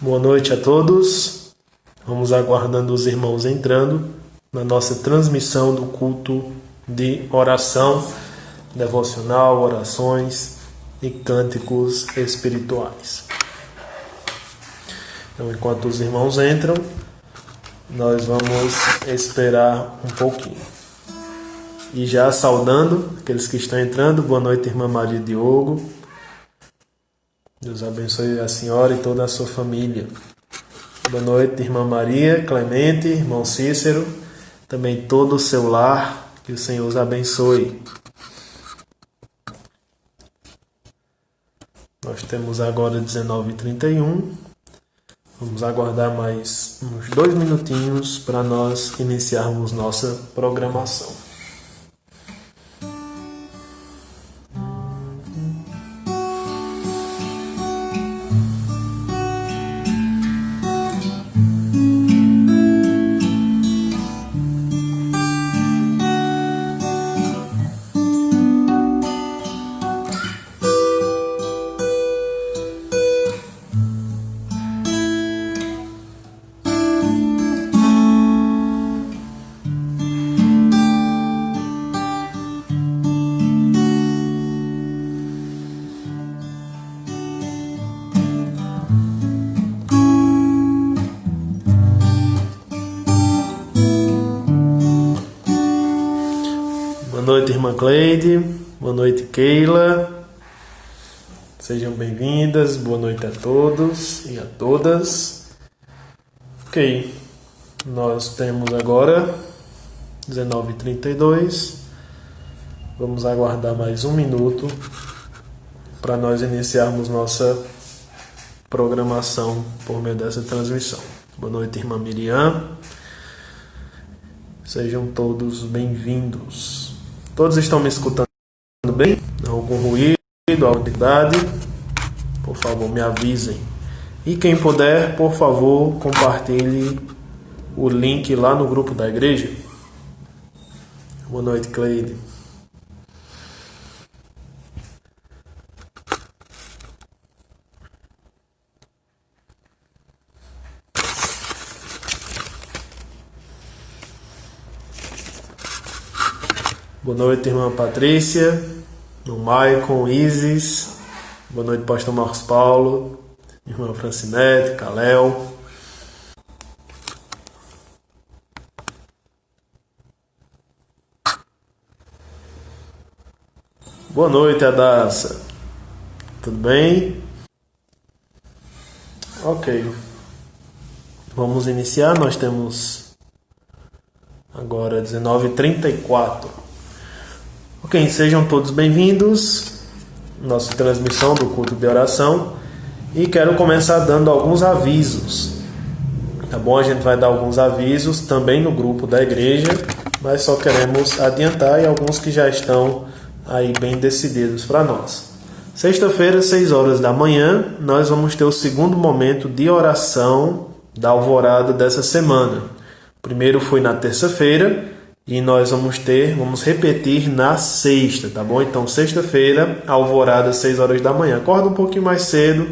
Boa noite a todos. Vamos aguardando os irmãos entrando na nossa transmissão do culto de oração, devocional, orações e cânticos espirituais. Então, enquanto os irmãos entram, nós vamos esperar um pouquinho. E já saudando aqueles que estão entrando, boa noite, irmã Maria Diogo. Deus abençoe a senhora e toda a sua família. Boa noite, irmã Maria, Clemente, irmão Cícero, também todo o seu lar, que o Senhor os abençoe. Nós temos agora 19h31. Vamos aguardar mais uns 2 minutinhos para nós iniciarmos nossa programação. Boa noite, irmã Cleide. Boa noite, Keila. Sejam bem-vindas. Boa noite a todos e a todas. Ok. Nós temos agora 19h32. Vamos aguardar mais um minuto para nós iniciarmos nossa programação por meio dessa transmissão. Boa noite, irmã Miriam. Sejam todos bem-vindos. Todos estão me escutando bem? Algum ruído, alguma atividade? Por favor, me avisem. E quem puder, por favor, compartilhe o link lá no grupo da igreja. Boa noite, Cleide. Boa noite, irmã Patrícia, irmão Maicon, Isis. Boa noite, pastor Marcos Paulo, irmã Francinete, Caléu. Boa noite, Adassa. Tudo bem? Ok. Vamos iniciar. Nós temos agora 19h34. Ok, sejam todos bem-vindos à nossa transmissão do culto de oração e quero começar dando alguns avisos, tá bom? A gente vai dar alguns avisos também no grupo da igreja, mas só queremos adiantar e alguns que já estão aí bem decididos para nós. Sexta-feira, 6 horas da manhã, nós vamos ter o segundo momento de oração da alvorada dessa semana. O primeiro foi na terça-feira, e nós vamos repetir na sexta, tá bom? Então, sexta-feira, alvorada, 6 horas da manhã. Acorda um pouquinho mais cedo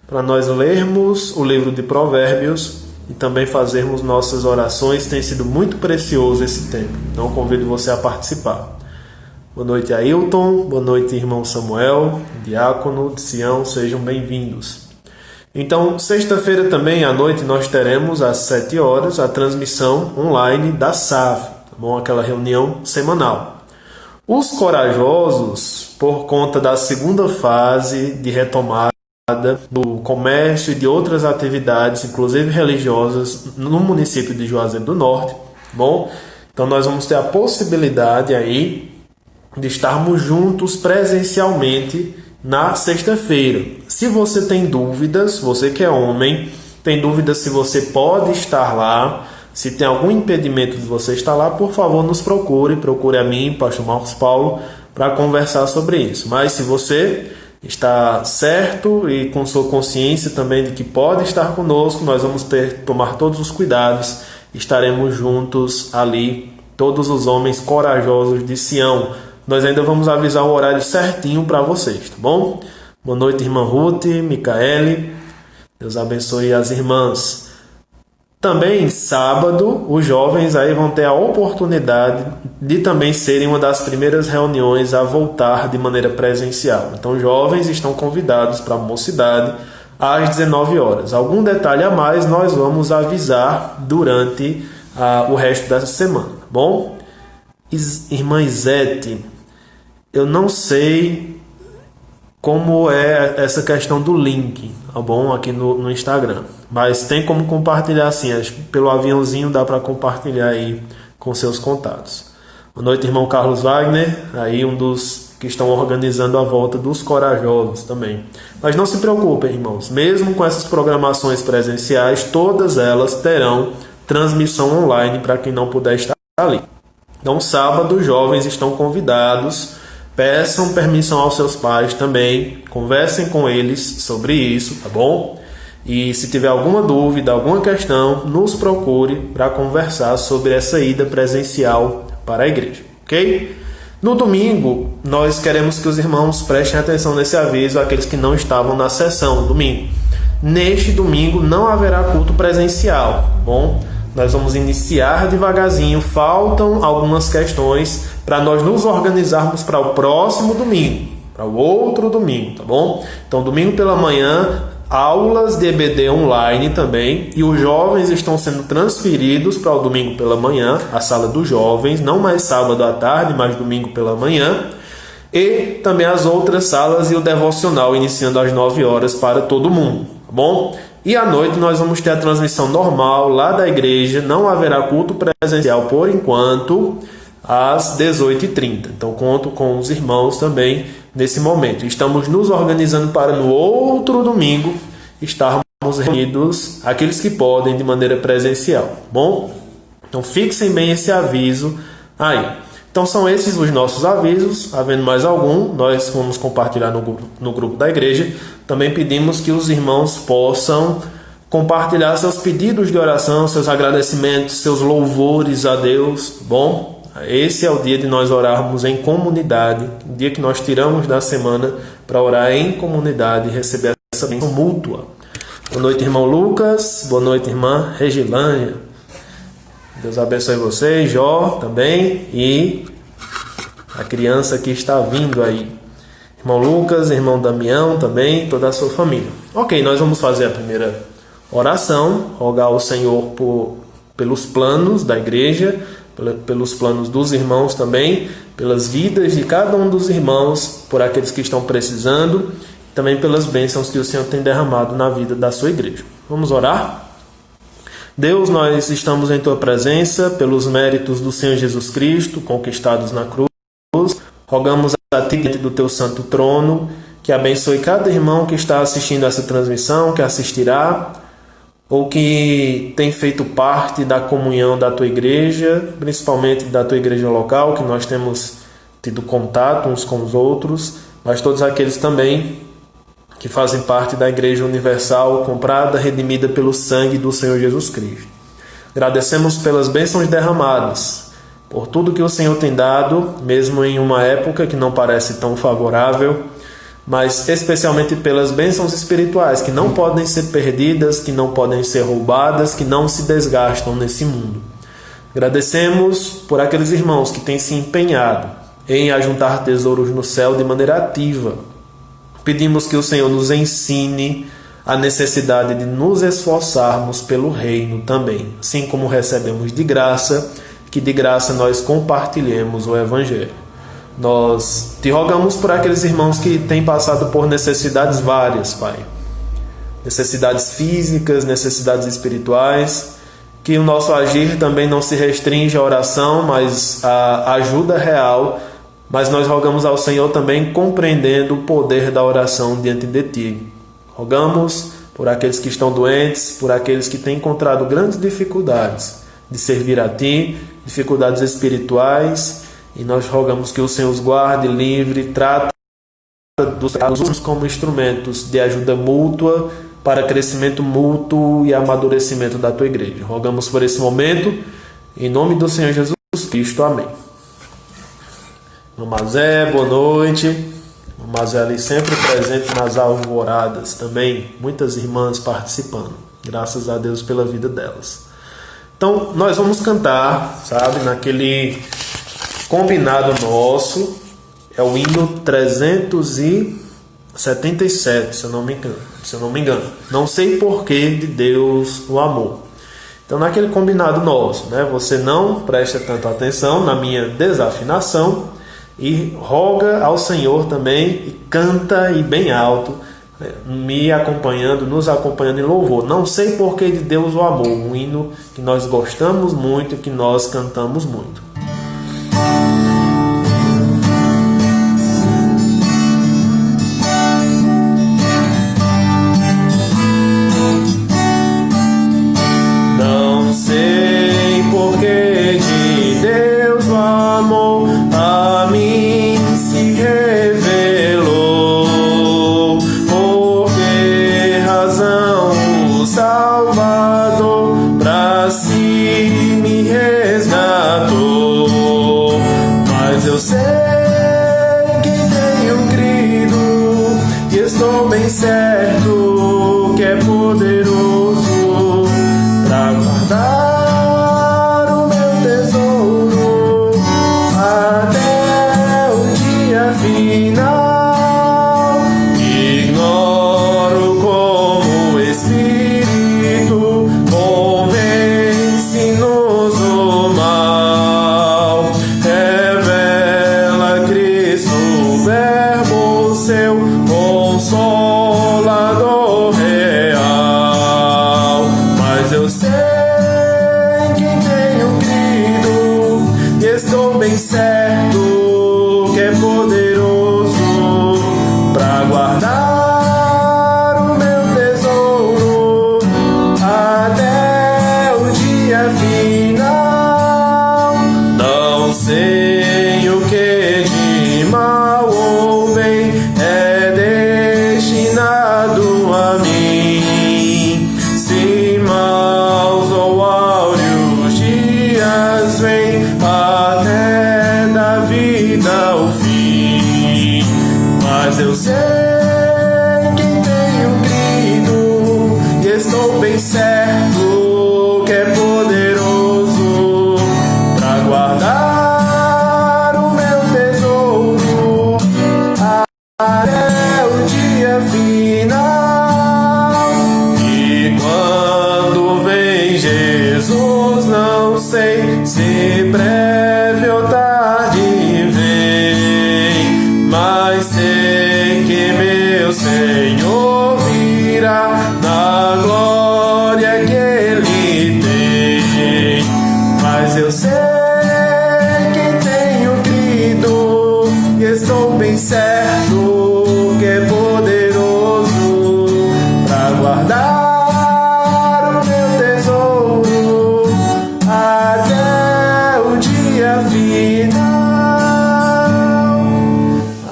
para nós lermos o livro de Provérbios e também fazermos nossas orações. Tem sido muito precioso esse tempo. Então, convido você a participar. Boa noite, Ailton. Boa noite, irmão Samuel, diácono de Sião. Sejam bem-vindos. Então, sexta-feira também à noite nós teremos às 7 horas a transmissão online da SAF. Bom, aquela reunião semanal. Os corajosos, por conta da segunda fase de retomada do comércio e de outras atividades, inclusive religiosas, no município de Juazeiro do Norte, bom, então nós vamos ter a possibilidade aí de estarmos juntos presencialmente na sexta-feira. Se você tem dúvidas, você que é homem, tem dúvidas se você pode estar lá, se tem algum impedimento de você estar lá, por favor, nos procure a mim, pastor Marcos Paulo, para conversar sobre isso. Mas se você está certo e com sua consciência também de que pode estar conosco, nós vamos tomar todos os cuidados, estaremos juntos ali, todos os homens corajosos de Sião. Nós ainda vamos avisar o horário certinho para vocês, tá bom? Boa noite, irmã Ruth, Micaele. Deus abençoe as irmãs. Também sábado, os jovens aí vão ter a oportunidade de também serem uma das primeiras reuniões a voltar de maneira presencial. Então, jovens estão convidados para a mocidade às 19 horas. Algum detalhe a mais nós vamos avisar durante o resto dessa semana, tá bom? Irmã Isete, eu não sei como é essa questão do link, tá bom? Aqui no Instagram. Mas tem como compartilhar assim, pelo aviãozinho dá para compartilhar aí com seus contatos. Boa noite, irmão Carlos Wagner, aí um dos que estão organizando a volta dos corajosos também. Mas não se preocupem, irmãos, mesmo com essas programações presenciais, todas elas terão transmissão online para quem não puder estar ali. Então, sábado, os jovens estão convidados, peçam permissão aos seus pais também, conversem com eles sobre isso, tá bom? E se tiver alguma dúvida, alguma questão, nos procure para conversar sobre essa ida presencial para a igreja, ok? No domingo, nós queremos que os irmãos prestem atenção nesse aviso, aqueles que não estavam na sessão domingo. Neste domingo não haverá culto presencial, tá bom? Nós vamos iniciar devagarzinho, faltam algumas questões para nós nos organizarmos para o próximo domingo, para o outro domingo, tá bom? Então, domingo pela manhã, aulas de EBD online também, e os jovens estão sendo transferidos para o domingo pela manhã, a sala dos jovens, não mais sábado à tarde, mas domingo pela manhã, e também as outras salas e o devocional iniciando às 9 horas para todo mundo, tá bom? E à noite nós vamos ter a transmissão normal lá da igreja, não haverá culto presencial por enquanto, às 18h30. Então conto com os irmãos também nesse momento. Estamos nos organizando para no outro domingo estarmos reunidos, aqueles que podem, de maneira presencial, bom? Então fixem bem esse aviso aí. Então são esses os nossos avisos. Havendo mais algum, nós vamos compartilhar no grupo da igreja. Também pedimos que os irmãos possam compartilhar seus pedidos de oração, seus agradecimentos, seus louvores a Deus, bom? Esse é o dia de nós orarmos em comunidade, o dia que nós tiramos da semana para orar em comunidade e receber essa bênção mútua. Boa noite, irmão Lucas. Boa noite, irmã Regilânia. Deus abençoe vocês, Jó também, e a criança que está vindo aí. Irmão Lucas, irmão Damião também, toda a sua família. Ok, nós vamos fazer a primeira oração, rogar ao Senhor pelos planos da igreja, pelos planos dos irmãos também, pelas vidas de cada um dos irmãos, por aqueles que estão precisando, também pelas bênçãos que o Senhor tem derramado na vida da sua igreja. Vamos orar? Deus, nós estamos em Tua presença pelos méritos do Senhor Jesus Cristo, conquistados na cruz. Rogamos a Ti diante do Teu santo trono, que abençoe cada irmão que está assistindo essa transmissão, que assistirá, ou que tem feito parte da comunhão da Tua igreja, principalmente da Tua igreja local, que nós temos tido contato uns com os outros, mas todos aqueles também que fazem parte da Igreja Universal, comprada, redimida pelo sangue do Senhor Jesus Cristo. Agradecemos pelas bênçãos derramadas, por tudo que o Senhor tem dado, mesmo em uma época que não parece tão favorável, mas especialmente pelas bênçãos espirituais, que não podem ser perdidas, que não podem ser roubadas, que não se desgastam nesse mundo. Agradecemos por aqueles irmãos que têm se empenhado em ajuntar tesouros no céu de maneira ativa. Pedimos que o Senhor nos ensine a necessidade de nos esforçarmos pelo reino também, assim como recebemos de graça, que de graça nós compartilhemos o Evangelho. Nós te rogamos por aqueles irmãos que têm passado por necessidades várias, Pai. Necessidades físicas, necessidades espirituais, que o nosso agir também não se restringe à oração, mas à ajuda real. Mas nós rogamos ao Senhor também compreendendo o poder da oração diante de Ti. Rogamos por aqueles que estão doentes, por aqueles que têm encontrado grandes dificuldades de servir a Ti, dificuldades espirituais, e nós rogamos que o Senhor os guarde, livre, trata dos alunos como instrumentos de ajuda mútua para crescimento mútuo e amadurecimento da Tua igreja. Rogamos por esse momento, em nome do Senhor Jesus Cristo. Amém. Irmão Mazé, boa noite. mas ali sempre presente nas alvoradas também, muitas irmãs participando. Graças a Deus pela vida delas. Então, nós vamos cantar, sabe, naquele combinado nosso, é o hino 377, se eu não me engano. Não sei porquê de Deus o amor. Então, naquele combinado nosso, né, você não presta tanta atenção na minha desafinação e roga ao Senhor também e canta e bem alto, nos acompanhando em louvor. Não sei porquê de Deus o amor, um hino que nós gostamos muito e que nós cantamos muito. Não sei porquê de Deus o amor a mim se revelou, por que razão o Salvador pra si me resgatou. Mas eu sei que tenho crido e estou bem certo que é poderoso pra guardar o meu tesouro até o dia final. Ignoro como o Espírito convence-nos o mal, revela Cristo, o Verbo seu Consolador real. Mas eu sei que tenho crido e estou bem certo que é poderoso pra guardar o meu tesouro até o dia final. Não sei o que de mal ou bem é destinado a mim, se maus ou áureos dias vêm até da vida o fim. Mas eu sei que tenho crido e estou bem certo que é poderoso pra guardar o meu tesouro até o dia final. E quando vem Jesus, não sei se breve ou tarde vem, mas sei que meu Senhor virá na glória que Ele tem. Mas eu sei que tenho crido e estou bem certo que é poderoso pra guardar o meu tesouro até o dia final.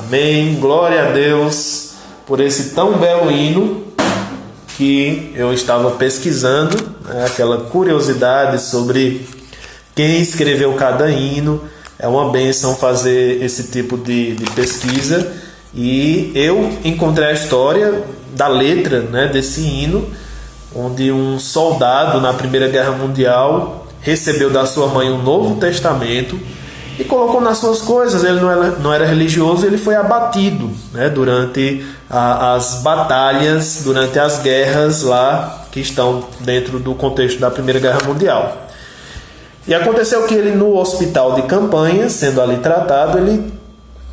Amém. Glória a Deus por esse tão belo hino que eu estava pesquisando, né, aquela curiosidade sobre quem escreveu cada hino. É uma bênção fazer esse tipo de pesquisa, e eu encontrei a história da letra, né, desse hino, onde um soldado na Primeira Guerra Mundial recebeu da sua mãe um Novo Testamento e colocou nas suas coisas. Ele não era religioso, ele foi abatido, né, durante as batalhas, durante as guerras lá que estão dentro do contexto da Primeira Guerra Mundial. E aconteceu que ele, no hospital de campanha, sendo ali tratado, ele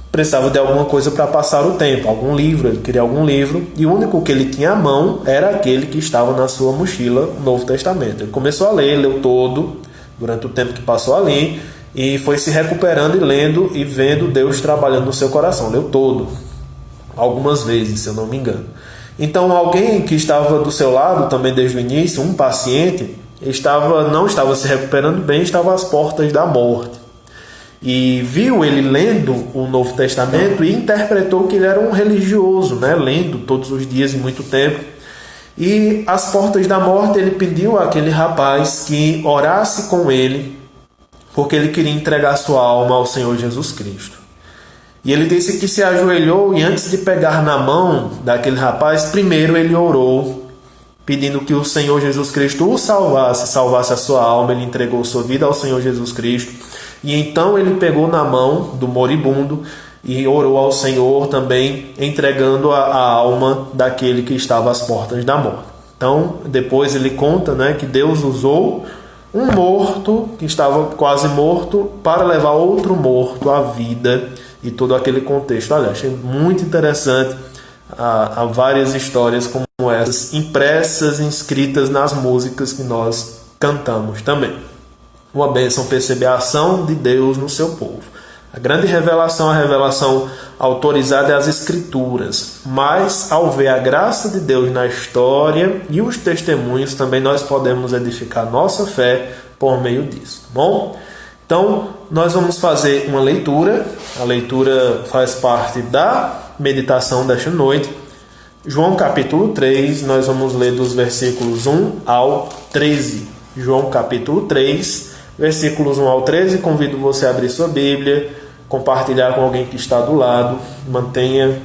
precisava de alguma coisa para passar o tempo, algum livro, ele queria algum livro, e o único que ele tinha à mão era aquele que estava na sua mochila, o Novo Testamento. Ele começou a ler, leu todo, durante o tempo que passou ali, e foi se recuperando e lendo e vendo Deus trabalhando no seu coração. Leu todo, algumas vezes, se eu não me engano. Então alguém que estava do seu lado também desde o início, um paciente, não estava se recuperando bem, estava às portas da morte. E viu ele lendo o Novo Testamento e interpretou que ele era um religioso, né? Lendo todos os dias e muito tempo. E às portas da morte ele pediu àquele rapaz que orasse com ele, porque ele queria entregar sua alma ao Senhor Jesus Cristo. E ele disse que se ajoelhou e antes de pegar na mão daquele rapaz, primeiro ele orou, pedindo que o Senhor Jesus Cristo o salvasse a sua alma. Ele entregou sua vida ao Senhor Jesus Cristo. E então ele pegou na mão do moribundo e orou ao Senhor também, entregando a alma daquele que estava às portas da morte. Então, depois ele conta, que Deus usou um morto, que estava quase morto, para levar outro morto à vida, e todo aquele contexto. Olha, achei muito interessante. Há várias histórias como essas, impressas, inscritas nas músicas que nós cantamos também. Uma bênção perceber a ação de Deus no seu povo. A grande revelação, a revelação autorizada é as Escrituras. Mas, ao ver a graça de Deus na história e os testemunhos, também nós podemos edificar nossa fé por meio disso. Bom? Então, nós vamos fazer uma leitura. A leitura faz parte da meditação desta noite. João capítulo 3, nós vamos ler dos versículos 1 ao 13. João capítulo 3, versículos 1 ao 13. Convido você a abrir sua Bíblia, compartilhar com alguém que está do lado. Mantenha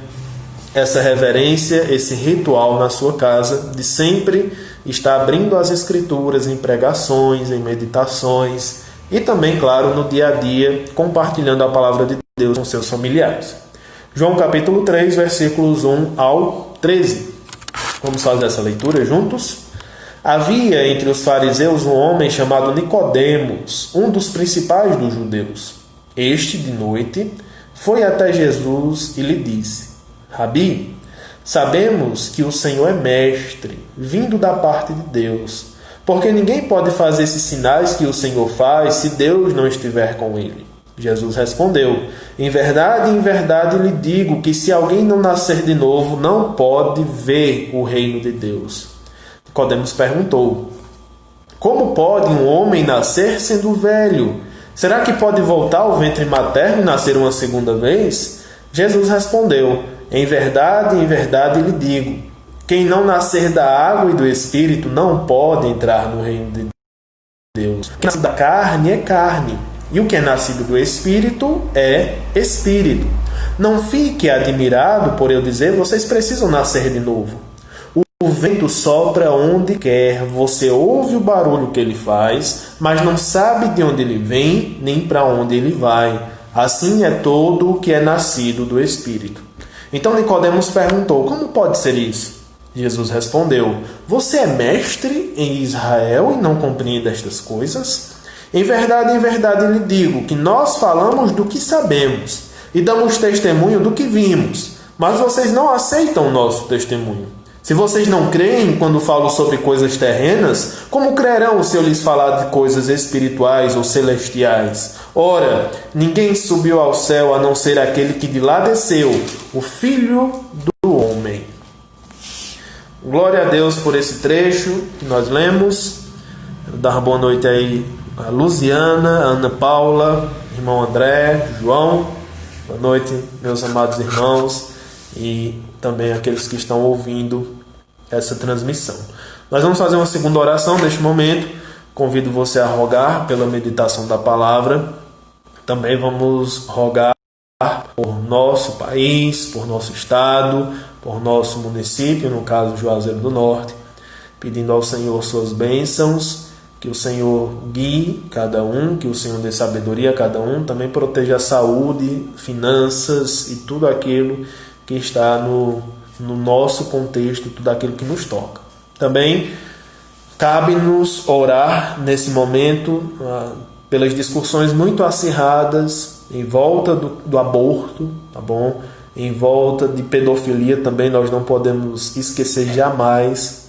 essa reverência, esse ritual na sua casa, de sempre estar abrindo as Escrituras em pregações, em meditações, e também, claro, no dia a dia, compartilhando a palavra de Deus com seus familiares. João capítulo 3, versículos 1 ao 13. Vamos fazer essa leitura juntos? Havia entre os fariseus um homem chamado Nicodemos, um dos principais dos judeus. Este, de noite, foi até Jesus e lhe disse: Rabi, sabemos que o Senhor é mestre, vindo da parte de Deus, porque ninguém pode fazer esses sinais que o Senhor faz se Deus não estiver com ele. Jesus respondeu: em verdade lhe digo que se alguém não nascer de novo, não pode ver o reino de Deus. Nicodemos perguntou: como pode um homem nascer sendo velho? Será que pode voltar ao ventre materno e nascer uma segunda vez? Jesus respondeu: em verdade lhe digo, quem não nascer da água e do Espírito não pode entrar no reino de Deus. O que nasce da carne é carne, e o que é nascido do Espírito é Espírito. Não fique admirado por eu dizer, vocês precisam nascer de novo. O vento sopra onde quer, você ouve o barulho que ele faz, mas não sabe de onde ele vem, nem para onde ele vai. Assim é todo o que é nascido do Espírito. Então Nicodemos perguntou: como pode ser isso? Jesus respondeu: você é mestre em Israel e não compreende estas coisas? Em verdade lhe digo que nós falamos do que sabemos e damos testemunho do que vimos, mas vocês não aceitam o nosso testemunho. Se vocês não creem quando falo sobre coisas terrenas, como crerão se eu lhes falar de coisas espirituais ou celestiais? Ora, ninguém subiu ao céu a não ser aquele que de lá desceu, o Filho do Homem. Glória a Deus por esse trecho que nós lemos. Quero dar boa noite aí a Luziana, a Ana Paula, irmão André, João. Boa noite, meus amados irmãos, e também aqueles que estão ouvindo essa transmissão. Nós vamos fazer uma segunda oração neste momento. Convido você a rogar pela meditação da palavra. Também vamos rogar por nosso país, por nosso estado, por nosso município, no caso Juazeiro do Norte, pedindo ao Senhor suas bênçãos, que o Senhor guie cada um, que o Senhor dê sabedoria a cada um, também proteja a saúde, finanças e tudo aquilo que está no nosso contexto, tudo aquilo que nos toca. Também cabe-nos orar nesse momento pelas discussões muito acirradas em volta do aborto, tá bom? Em volta de pedofilia também. Nós não podemos esquecer jamais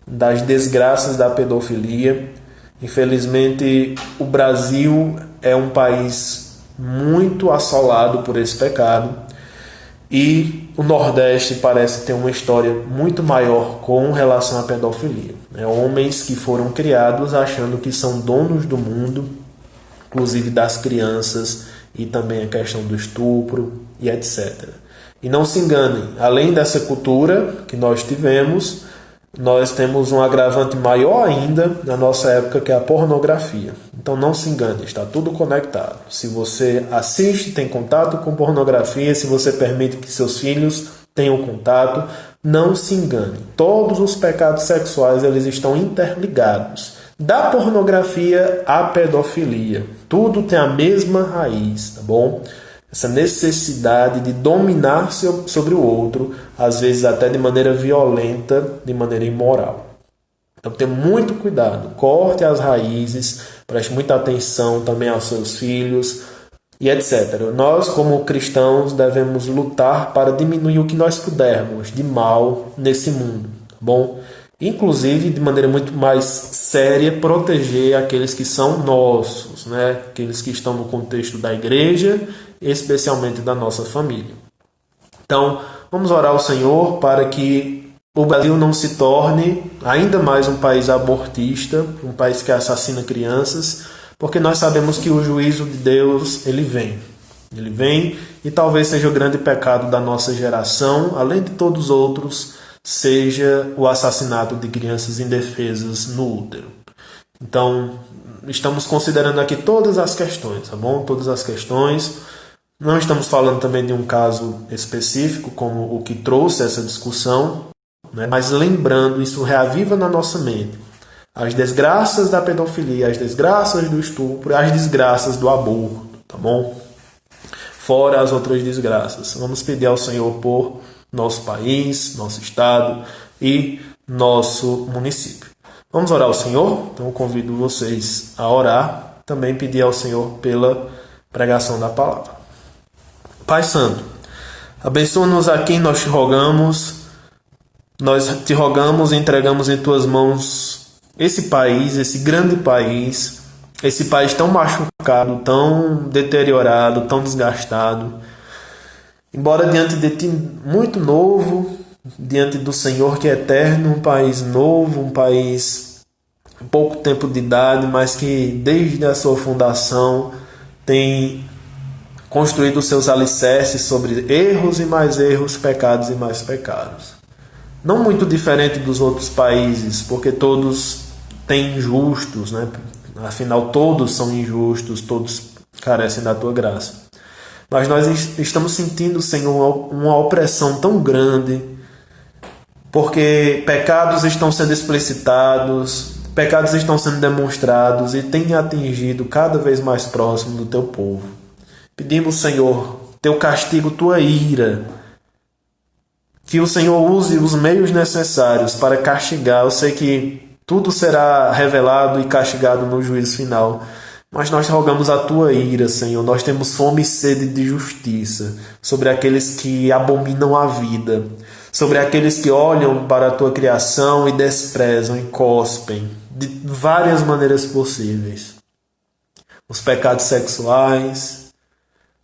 das desgraças da pedofilia. Infelizmente, o Brasil é um país muito assolado por esse pecado, e o Nordeste parece ter uma história muito maior com relação à pedofilia. Homens que foram criados achando que são donos do mundo, inclusive das crianças, e também a questão do estupro e etc. E não se enganem, além dessa cultura que nós tivemos, nós temos um agravante maior ainda na nossa época, que é a pornografia. Então não se engane, está tudo conectado. Se você assiste, tem contato com pornografia, se você permite que seus filhos tenham contato, não se engane. Todos os pecados sexuais, eles estão interligados. Da pornografia à pedofilia. Tudo tem a mesma raiz, tá bom? Essa necessidade de dominar sobre o outro, às vezes até de maneira violenta, de maneira imoral. Então tenha muito cuidado, corte as raízes, preste muita atenção também aos seus filhos e etc. Nós, como cristãos, devemos lutar para diminuir o que nós pudermos de mal nesse mundo, tá bom? Inclusive, de maneira muito mais séria, proteger aqueles que são nossos, né? Aqueles que estão no contexto da igreja, especialmente da nossa família. Então, vamos orar ao Senhor para que o Brasil não se torne ainda mais um país abortista, um país que assassina crianças, porque nós sabemos que o juízo de Deus, ele vem. Ele vem e talvez seja o grande pecado da nossa geração, além de todos os outros, seja o assassinato de crianças indefesas no útero. Então, estamos considerando aqui todas as questões, tá bom? Todas as questões. Não estamos falando também de um caso específico, como o que trouxe essa discussão, né? Mas lembrando, isso reaviva na nossa mente as desgraças da pedofilia, as desgraças do estupro, as desgraças do aborto, tá bom? Fora as outras desgraças. Vamos pedir ao Senhor por nosso país, nosso estado e nosso município. Vamos orar ao Senhor? Então eu convido vocês a orar, também pedir ao Senhor pela pregação da palavra. Pai Santo, abençoa-nos a quem nós te rogamos e entregamos em tuas mãos esse país, esse grande país, esse país tão machucado, tão deteriorado, tão desgastado. Embora diante de ti muito novo, diante do Senhor que é eterno, um país novo, um país pouco tempo de idade, mas que desde a sua fundação tem construído seus alicerces sobre erros e mais erros, pecados e mais pecados. Não muito diferente dos outros países, porque todos têm injustos, né? Afinal todos são injustos, todos carecem da tua graça. Mas nós estamos sentindo, Senhor, uma opressão tão grande, porque pecados estão sendo explicitados, pecados estão sendo demonstrados e têm atingido cada vez mais próximo do teu povo. Pedimos, Senhor, teu castigo, tua ira, que o Senhor use os meios necessários para castigar. Eu sei que tudo será revelado e castigado no juízo final, mas nós rogamos a tua ira, Senhor. Nós temos fome e sede de justiça sobre aqueles que abominam a vida, sobre aqueles que olham para a tua criação e desprezam e cospem de várias maneiras possíveis. Os pecados sexuais,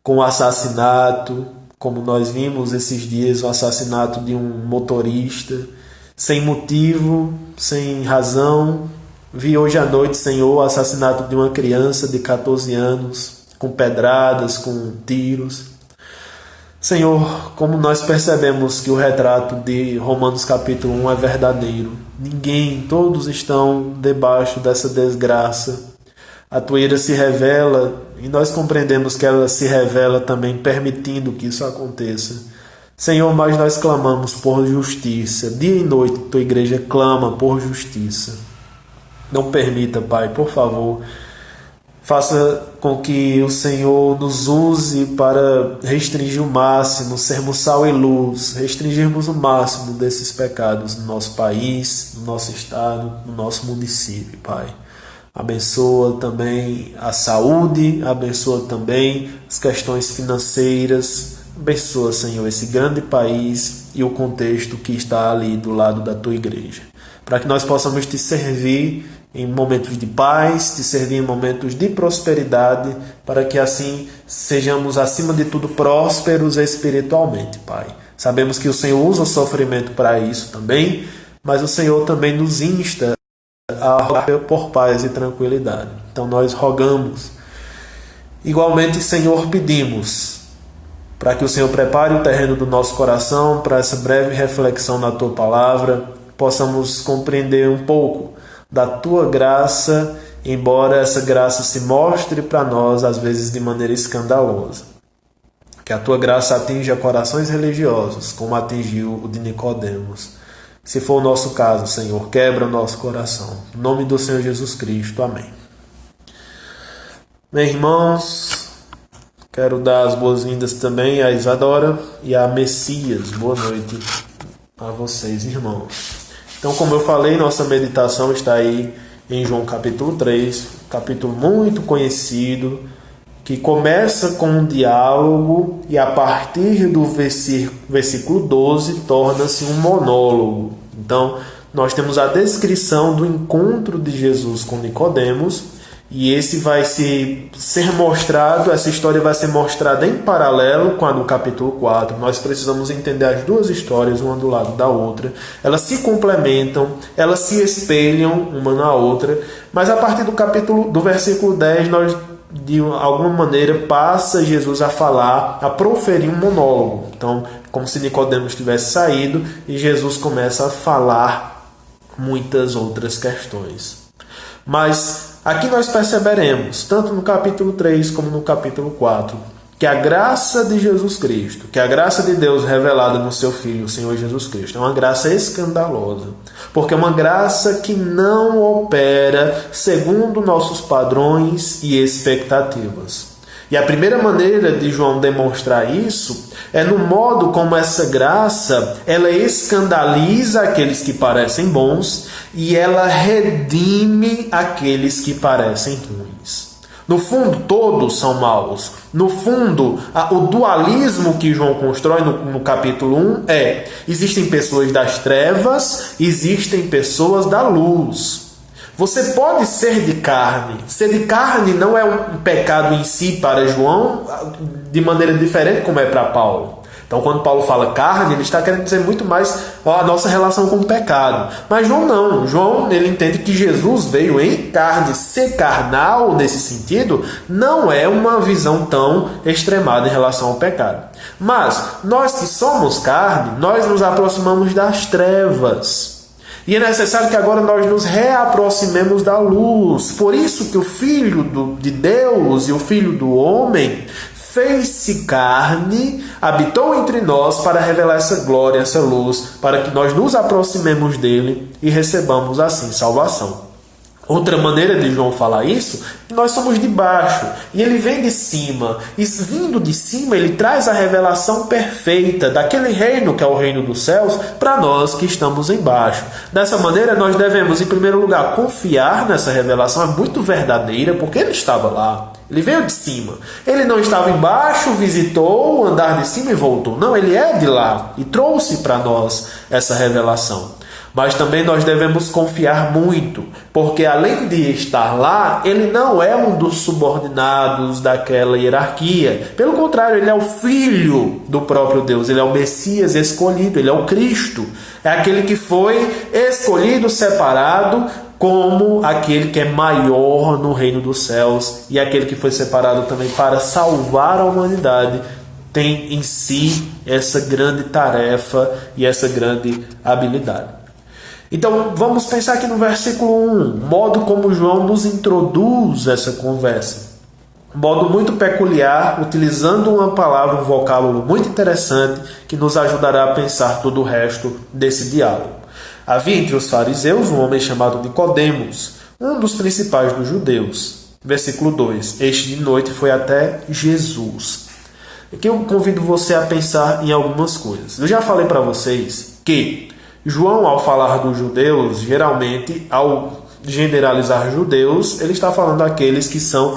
com o assassinato, como nós vimos esses dias, o assassinato de um motorista, sem motivo, sem razão. Vi hoje à noite, Senhor, o assassinato de uma criança de 14 anos, com pedradas, com tiros. Senhor, como nós percebemos que o retrato de Romanos capítulo 1 é verdadeiro. Todos estão debaixo dessa desgraça. A tua ira se revela e nós compreendemos que ela se revela também permitindo que isso aconteça. Senhor, mas nós clamamos por justiça. Dia e noite, tua igreja clama por justiça. Não permita, Pai, por favor, faça com que o Senhor nos use para restringir o máximo, sermos sal e luz, restringirmos o máximo desses pecados no nosso país, no nosso estado, no nosso município, Pai. Abençoa também a saúde, abençoa também as questões financeiras, abençoa, Senhor, esse grande país e o contexto que está ali do lado da tua igreja, para que nós possamos te servir em momentos de paz, te servir em momentos de prosperidade, para que assim sejamos, acima de tudo, prósperos espiritualmente, Pai. Sabemos que o Senhor usa o sofrimento para isso também, mas o Senhor também nos insta a rogar por paz e tranquilidade. Então nós rogamos. Igualmente, Senhor, pedimos para que o Senhor prepare o terreno do nosso coração para essa breve reflexão na tua palavra, possamos compreender um pouco da tua graça, embora essa graça se mostre para nós, às vezes, de maneira escandalosa. Que a tua graça atinja corações religiosos, como atingiu o de Nicodemos. Se for o nosso caso, Senhor, quebra o nosso coração. Em nome do Senhor Jesus Cristo. Amém. Meus irmãos, quero dar as boas-vindas também a Isadora e a Messias. Boa noite a vocês, irmãos. Então, como eu falei, nossa meditação está aí em João capítulo 3, capítulo muito conhecido, que começa com um diálogo e a partir do versículo 12 torna-se um monólogo. Então, nós temos a descrição do encontro de Jesus com Nicodemos, e esse vai ser mostrado, essa história vai ser mostrada em paralelo com a do capítulo 4. Nós precisamos entender as duas histórias, uma do lado da outra. Elas se complementam, elas se espelham uma na outra, mas a partir do versículo 10, nós, de alguma maneira, passa Jesus a falar, a proferir um monólogo. Então, como se Nicodemos tivesse saído e Jesus começa a falar muitas outras questões. Mas aqui nós perceberemos, tanto no capítulo 3 como no capítulo 4, que a graça de Jesus Cristo, que a graça de Deus revelada no seu Filho, o Senhor Jesus Cristo, é uma graça escandalosa, porque é uma graça que não opera segundo nossos padrões e expectativas. E a primeira maneira de João demonstrar isso é no modo como essa graça ela escandaliza aqueles que parecem bons e ela redime aqueles que parecem ruins. No fundo, todos são maus. No fundo, o dualismo que João constrói no capítulo 1 existem pessoas das trevas, existem pessoas da luz. Você pode ser de carne. Ser de carne não é um pecado em si para João, de maneira diferente como é para Paulo. Então, quando Paulo fala carne, ele está querendo dizer muito mais a nossa relação com o pecado. Mas João não. João, ele entende que Jesus veio em carne. Ser carnal, nesse sentido, não é uma visão tão extremada em relação ao pecado. Mas, nós que somos carne, nós nos aproximamos das trevas. E é necessário que agora nós nos reaproximemos da luz. Por isso que o Filho de Deus e o Filho do homem fez-se carne, habitou entre nós para revelar essa glória, essa luz, para que nós nos aproximemos dele e recebamos assim salvação. Outra maneira de João falar isso, nós somos de baixo e ele vem de cima. E vindo de cima, ele traz a revelação perfeita daquele reino que é o reino dos céus para nós que estamos embaixo. Dessa maneira, nós devemos, em primeiro lugar, confiar nessa revelação. É muito verdadeira porque ele estava lá. Ele veio de cima. Ele não estava embaixo, visitou o andar de cima e voltou. Não, ele é de lá e trouxe para nós essa revelação. Mas também nós devemos confiar muito, porque além de estar lá, ele não é um dos subordinados daquela hierarquia. Pelo contrário, ele é o Filho do próprio Deus, ele é o Messias escolhido, ele é o Cristo. É aquele que foi escolhido, separado, como aquele que é maior no reino dos céus e aquele que foi separado também para salvar a humanidade. Tem em si essa grande tarefa e essa grande habilidade. Então, vamos pensar aqui no versículo 1, modo como João nos introduz essa conversa. Um modo muito peculiar, utilizando uma palavra, um vocábulo muito interessante, que nos ajudará a pensar todo o resto desse diálogo. Havia entre os fariseus um homem chamado Nicodemos, um dos principais dos judeus. Versículo 2, este de noite foi até Jesus. Aqui eu convido você a pensar em algumas coisas. Eu já falei para vocês que João, ao falar dos judeus, geralmente, ao generalizar judeus, ele está falando daqueles que são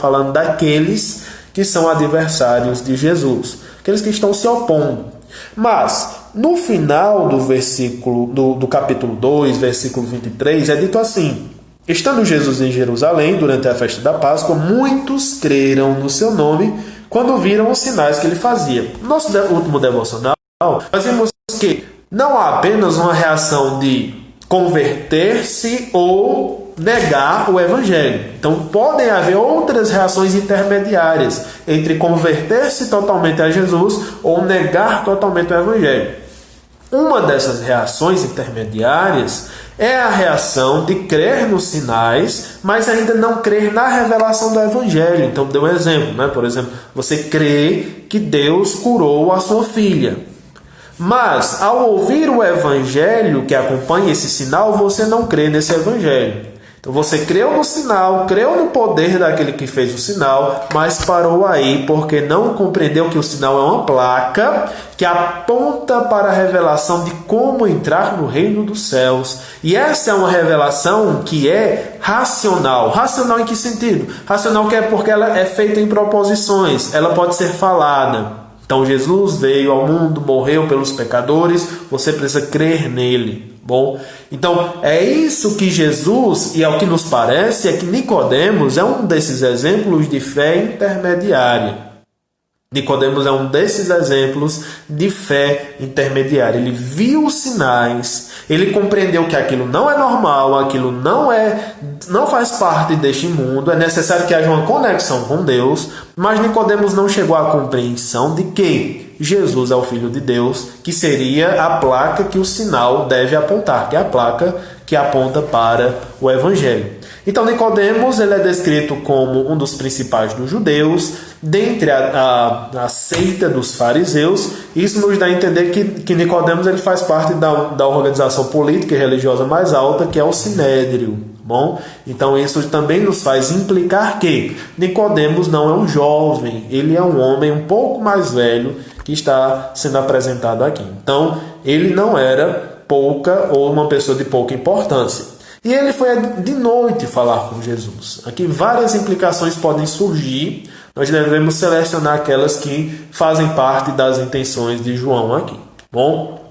adversários de Jesus, aqueles que estão se opondo. Mas, no final do capítulo 2, versículo 23, é dito assim: estando Jesus em Jerusalém, durante a festa da Páscoa, muitos creram no seu nome quando viram os sinais que ele fazia. No nosso último devocional, nós vimos que não há apenas uma reação de converter-se ou negar o Evangelho. Então, podem haver outras reações intermediárias entre converter-se totalmente a Jesus ou negar totalmente o Evangelho. Uma dessas reações intermediárias é a reação de crer nos sinais, mas ainda não crer na revelação do Evangelho. Então, deu um exemplo, né? Por exemplo, você crê que Deus curou a sua filha, mas ao ouvir o Evangelho que acompanha esse sinal, você não crê nesse Evangelho. Então você creu no sinal, creu no poder daquele que fez o sinal, mas parou aí porque não compreendeu que o sinal é uma placa que aponta para a revelação de como entrar no reino dos céus. E essa é uma revelação que é racional. Racional em que sentido? Racional que é porque ela é feita em proposições, ela pode ser falada. Então Jesus veio ao mundo, morreu pelos pecadores, você precisa crer nele. Bom, então é isso que Jesus, e ao que nos parece, é que Nicodemos é um desses exemplos de fé intermediária. Nicodemos é um desses exemplos de fé intermediária. Ele viu os sinais, ele compreendeu que aquilo não é normal, aquilo não faz parte deste mundo, é necessário que haja uma conexão com Deus, mas Nicodemos não chegou à compreensão de que Jesus é o Filho de Deus, que seria a placa que o sinal deve apontar, que é a placa que aponta para o Evangelho. Então Nicodemos ele é descrito como um dos principais dos judeus, dentre a seita dos fariseus. Isso nos dá a entender que Nicodemos ele faz parte da organização política e religiosa mais alta, que é o Sinédrio. Bom, então isso também nos faz implicar que Nicodemos não é um jovem, ele é um homem um pouco mais velho que está sendo apresentado aqui. Então ele não era pouca ou uma pessoa de pouca importância. E ele foi de noite falar com Jesus. Aqui várias implicações podem surgir. Nós devemos selecionar aquelas que fazem parte das intenções de João aqui. Bom,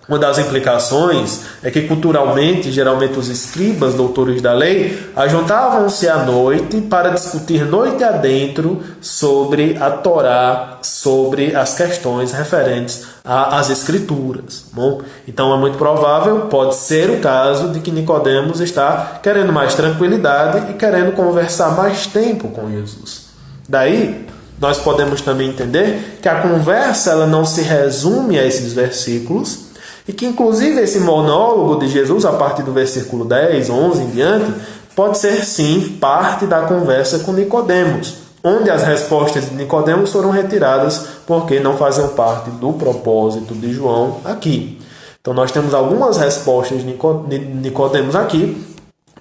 uma das implicações é que culturalmente, geralmente os escribas, doutores da lei, ajuntavam-se à noite para discutir noite adentro sobre a Torá, sobre as questões referentes às Escrituras. Bom, então é muito provável, pode ser o caso de que Nicodemos está querendo mais tranquilidade e querendo conversar mais tempo com Jesus. Daí, nós podemos também entender que a conversa ela não se resume a esses versículos, e que inclusive esse monólogo de Jesus, a partir do versículo 10, 11 em diante, pode ser sim parte da conversa com Nicodemos, onde as respostas de Nicodemos foram retiradas porque não faziam parte do propósito de João aqui. Então nós temos algumas respostas de Nicodemos aqui,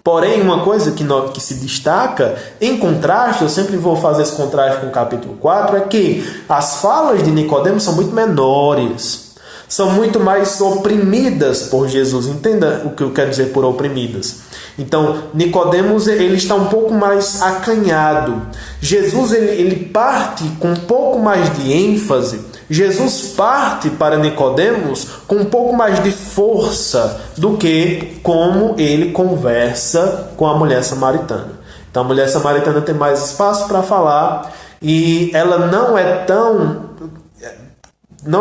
porém uma coisa que se destaca em contraste, eu sempre vou fazer esse contraste com o capítulo 4, é que as falas de Nicodemos são muito menores, são muito mais oprimidas por Jesus. Entenda o que eu quero dizer por oprimidas. Então, Nicodemos ele está um pouco mais acanhado. Jesus ele parte com um pouco mais de ênfase. Jesus parte para Nicodemos com um pouco mais de força do que como ele conversa com a mulher samaritana. Então, a mulher samaritana tem mais espaço para falar e ela não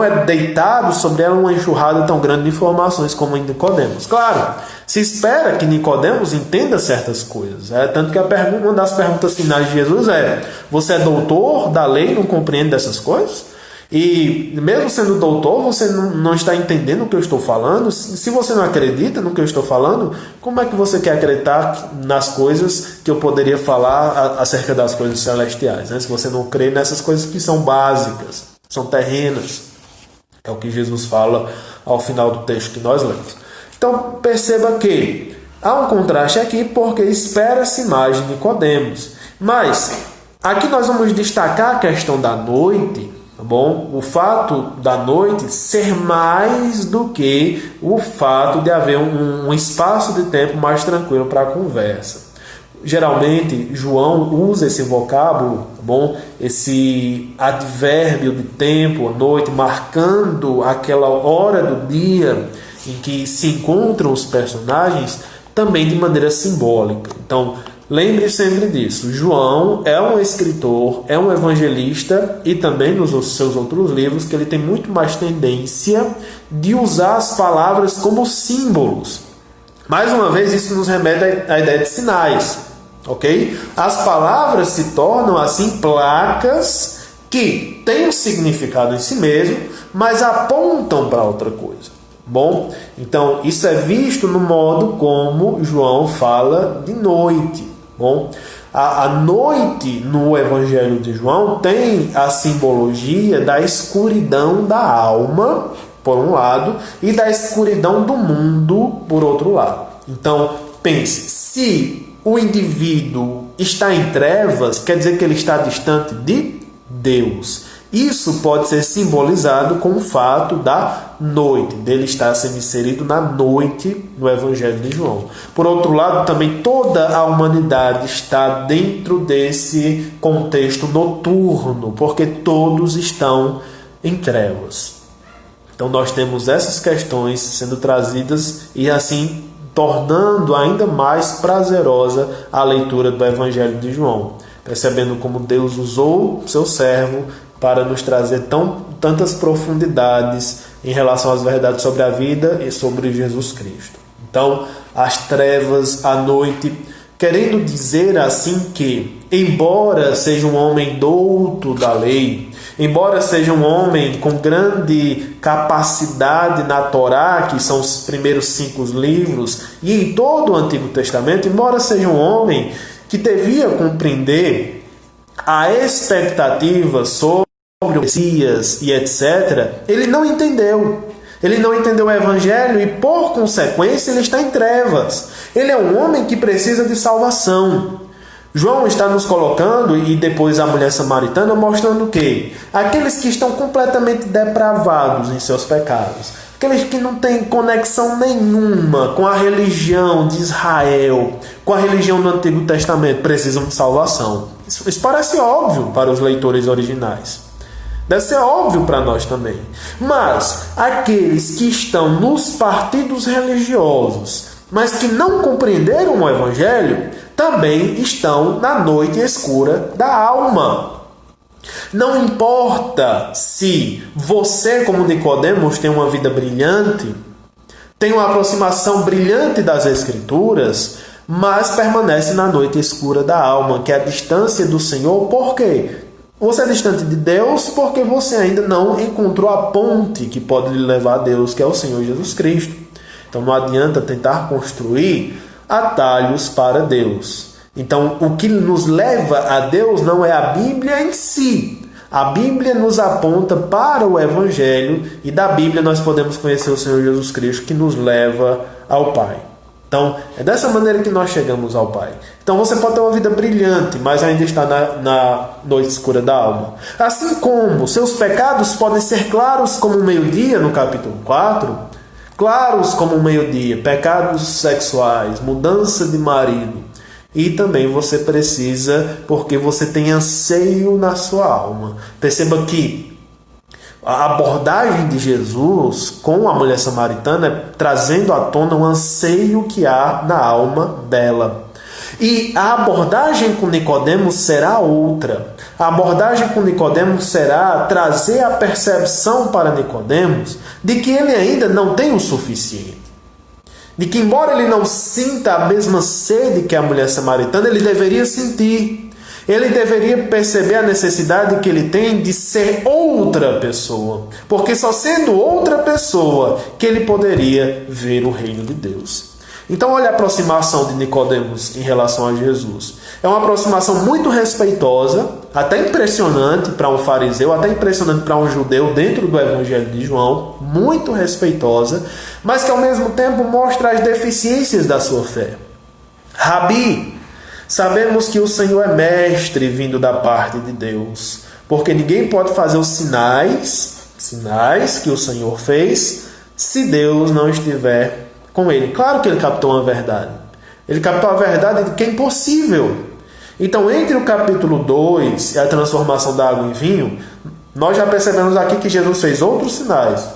é deitado sobre ela uma enxurrada tão grande de informações como em Nicodemos. Claro, se espera que Nicodemos entenda certas coisas. Tanto que uma das perguntas finais de Jesus é: você é doutor da lei e não compreende dessas coisas? E mesmo sendo doutor, você não está entendendo o que eu estou falando? Se você não acredita no que eu estou falando, como é que você quer acreditar nas coisas que eu poderia falar acerca das coisas celestiais, né? Se você não crê nessas coisas que são básicas, são terrenas. É o que Jesus fala ao final do texto que nós lemos. Então, perceba que há um contraste aqui porque espera-se mais de Nicodemos. Mas, aqui nós vamos destacar a questão da noite, tá bom? O fato da noite ser mais do que o fato de haver um espaço de tempo mais tranquilo para a conversa. Geralmente, João usa esse vocábulo, tá bom? Esse advérbio de tempo, noite, marcando aquela hora do dia em que se encontram os personagens, também de maneira simbólica. Então, lembre sempre disso. João é um escritor, é um evangelista e também nos seus outros livros que ele tem muito mais tendência de usar as palavras como símbolos. Mais uma vez, isso nos remete à ideia de sinais. Ok? As palavras se tornam assim placas que têm um significado em si mesmo, mas apontam para outra coisa. Bom, então isso é visto no modo como João fala de noite. Bom, a noite no Evangelho de João tem a simbologia da escuridão da alma, por um lado, e da escuridão do mundo, por outro lado. Então, pense, se o indivíduo está em trevas, quer dizer que ele está distante de Deus. Isso pode ser simbolizado com o fato da noite, dele estar sendo inserido na noite no Evangelho de João. Por outro lado, também toda a humanidade está dentro desse contexto noturno, porque todos estão em trevas. Então nós temos essas questões sendo trazidas e assim tornando ainda mais prazerosa a leitura do Evangelho de João, percebendo como Deus usou seu servo para nos trazer tantas profundidades em relação às verdades sobre a vida e sobre Jesus Cristo. Então, as trevas, a noite, querendo dizer assim que, embora seja um homem douto da lei, embora seja um homem com grande capacidade na Torá, que são os primeiros 5 livros, e em todo o Antigo Testamento, embora seja um homem que devia compreender a expectativa sobre o Messias e etc., ele não entendeu. Ele não entendeu o Evangelho e, por consequência, ele está em trevas. Ele é um homem que precisa de salvação. João está nos colocando, e depois a mulher samaritana, mostrando o quê? Aqueles que estão completamente depravados em seus pecados. Aqueles que não têm conexão nenhuma com a religião de Israel, com a religião do Antigo Testamento, precisam de salvação. Isso parece óbvio para os leitores originais. Deve ser óbvio para nós também. Mas aqueles que estão nos partidos religiosos, mas que não compreenderam o Evangelho, também estão na noite escura da alma. Não importa se você, como Nicodemos, tem uma vida brilhante, tem uma aproximação brilhante das Escrituras, mas permanece na noite escura da alma, que é a distância do Senhor. Por quê? Você é distante de Deus porque você ainda não encontrou a ponte que pode lhe levar a Deus, que é o Senhor Jesus Cristo. Então não adianta tentar construir atalhos para Deus. Então o que nos leva a Deus não é a Bíblia em si. A Bíblia nos aponta para o Evangelho e da Bíblia nós podemos conhecer o Senhor Jesus Cristo, que nos leva ao Pai. Então, é dessa maneira que nós chegamos ao Pai. Então, você pode ter uma vida brilhante, mas ainda está na noite escura da alma. Assim como seus pecados podem ser claros como o meio-dia, no capítulo 4, claros como o meio-dia, pecados sexuais, mudança de marido. E também você precisa, porque você tem anseio na sua alma. Perceba que a abordagem de Jesus com a mulher samaritana é trazendo à tona um anseio que há na alma dela. E a abordagem com Nicodemos será outra. A abordagem com Nicodemos será trazer a percepção para Nicodemos de que ele ainda não tem o suficiente. De que, embora ele não sinta a mesma sede que a mulher samaritana, ele deveria sentir. Ele deveria perceber a necessidade que ele tem de ser outra pessoa. Porque só sendo outra pessoa que ele poderia ver o reino de Deus. Então, olha a aproximação de Nicodemos em relação a Jesus. É uma aproximação muito respeitosa, até impressionante para um fariseu, até impressionante para um judeu dentro do Evangelho de João, muito respeitosa, mas que ao mesmo tempo mostra as deficiências da sua fé. Rabi, sabemos que o Senhor é mestre vindo da parte de Deus, porque ninguém pode fazer os sinais que o Senhor fez, se Deus não estiver com ele. Claro que ele captou uma verdade. Ele captou a verdade de que é impossível. Então, entre o capítulo 2 e a transformação da água em vinho, nós já percebemos aqui que Jesus fez outros sinais.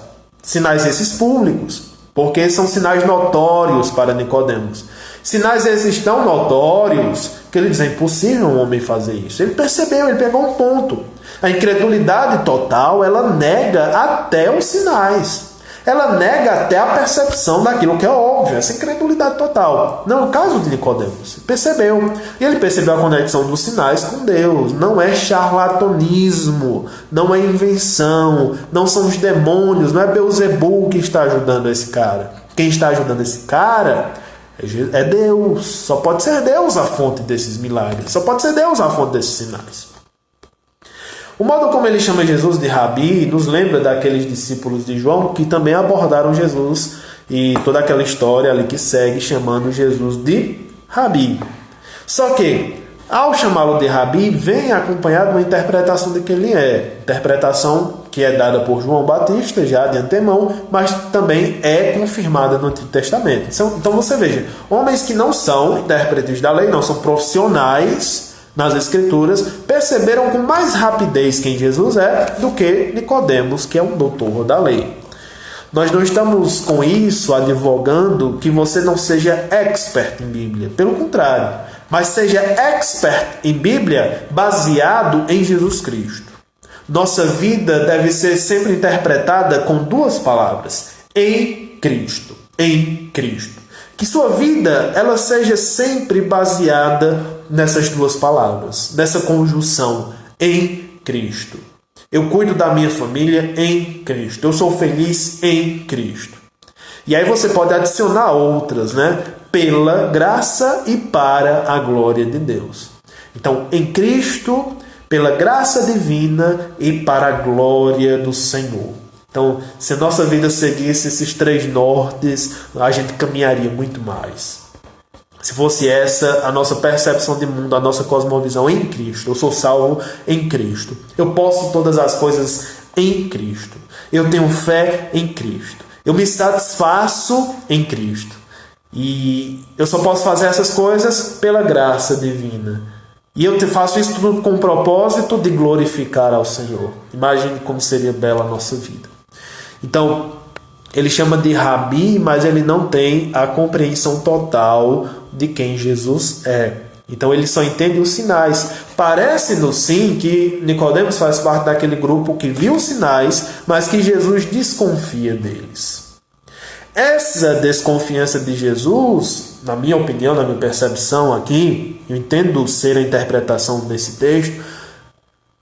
Sinais esses públicos, porque são sinais notórios para Nicodemos. Sinais esses tão notórios que ele diz, é impossível um homem fazer isso. Ele percebeu, ele pegou um ponto. A incredulidade total, ela nega até os sinais. ela nega até a percepção daquilo que é óbvio, essa incredulidade total. Não é o caso de Nicodemos. Percebeu. E ele percebeu a conexão dos sinais com Deus. Não é charlatanismo, não é invenção, não são os demônios, não é Beelzebul que está ajudando esse cara. Quem está ajudando esse cara é Deus. Só pode ser Deus a fonte desses milagres. Só pode ser Deus a fonte desses sinais. O modo como ele chama Jesus de Rabi nos lembra daqueles discípulos de João que também abordaram Jesus e toda aquela história ali que segue chamando Jesus de Rabi. Só que, ao chamá-lo de Rabi, vem acompanhado de uma interpretação de quem ele é. Interpretação que é dada por João Batista já de antemão, mas também é confirmada no Antigo Testamento. Então você veja, homens que não são intérpretes da lei, não são profissionais nas Escrituras, perceberam com mais rapidez quem Jesus é do que Nicodemos, que é um doutor da lei. Nós não estamos com isso advogando que você não seja expert em Bíblia. Pelo contrário, mas seja expert em Bíblia baseado em Jesus Cristo. Nossa vida deve ser sempre interpretada com duas palavras: em Cristo. Em Cristo. Que sua vida ela seja sempre baseada nessas duas palavras, nessa conjunção, em Cristo. Eu cuido da minha família em Cristo. Eu sou feliz em Cristo. E aí você pode adicionar outras, né? Pela graça e para a glória de Deus. Então, em Cristo, pela graça divina e para a glória do Senhor. Então, se a nossa vida seguisse esses três nortes, a gente caminharia muito mais. Se fosse essa a nossa percepção de mundo, a nossa cosmovisão em Cristo. Eu sou salvo em Cristo. Eu posso todas as coisas em Cristo. Eu tenho fé em Cristo. Eu me satisfaço em Cristo. E eu só posso fazer essas coisas pela graça divina. E eu faço isso tudo com o propósito de glorificar ao Senhor. Imagine como seria bela a nossa vida. Então, ele chama de Rabi, mas ele não tem a compreensão total de quem Jesus é. Então ele só entende os sinais. Parece-nos sim que Nicodemos faz parte daquele grupo que viu os sinais, mas que Jesus desconfia deles. Essa desconfiança de Jesus, na minha opinião, na minha percepção aqui, eu entendo ser a interpretação desse texto,